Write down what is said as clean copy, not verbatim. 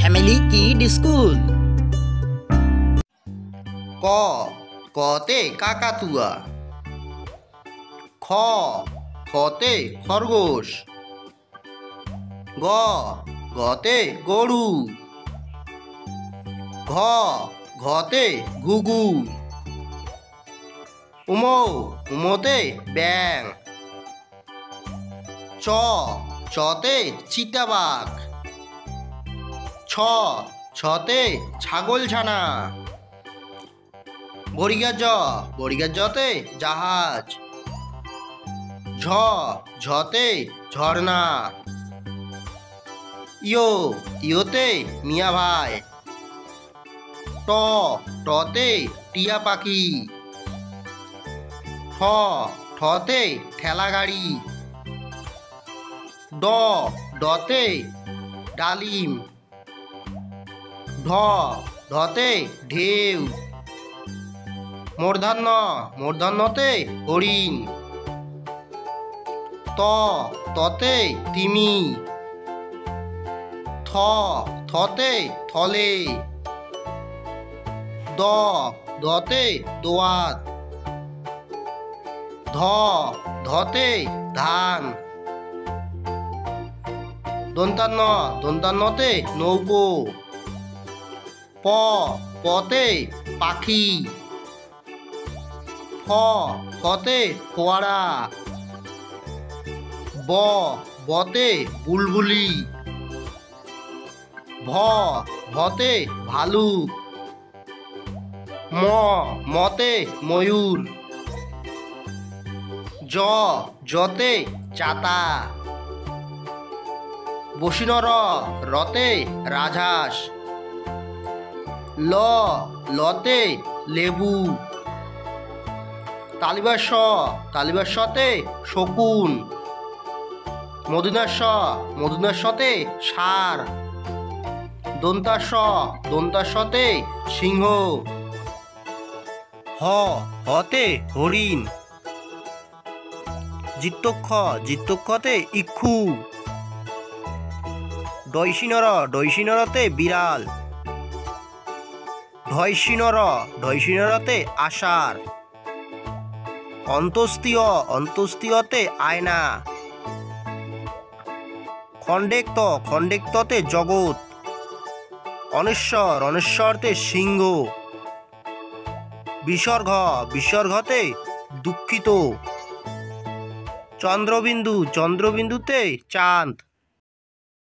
Family kid school. ক কতে কাকাতুয়া। খ খতে খরগোশ। গ গতে গরু। ঘ ঘতে ঘুঘু। উমোতে ব্যাং। চতে চিতাবাঘ। ছতে ছাগলছানা। বর্গা জতে জাহাজ। ঝতে ঝর্ণা। ইয়োতে মিয়া ভাই। টতে টিয়া পাখি। ঠতে ঠেলা গাড়ি। ডতে ডালিম। ঢতে ঢেউ। মূর্ধন্যতে হরিণ। ততে তিমি। থতে থলে। দতে দোয়াত। ধতে ধান। দন্তান্নতে নৌকো। পতে পাখি। ফতে ফোয়ারা। বতে বুলবুলি। ভতে ভালুক। মতে ময়ূর। জতে চাতা। বসিনর রতে রাজহাঁস। লতে লেবু। তালিবাসতে শকুন। মধুনাস্যতে ষাঁড়। দন্তাস্যতে সিংহ। হতে হরিণ। জিত্তক্ষতে ইক্ষু। ডয়সিনরতে বিড়াল। ঢয়সিনরতে আষাঢ়। অন্তস্তীয়তে আয়না। খণ্ডেক্ততে জগৎ। অনেশ্বরতে সিংহ। বিসর্গতে দুঃখিত। চন্দ্রবিন্দুতে চাঁদ।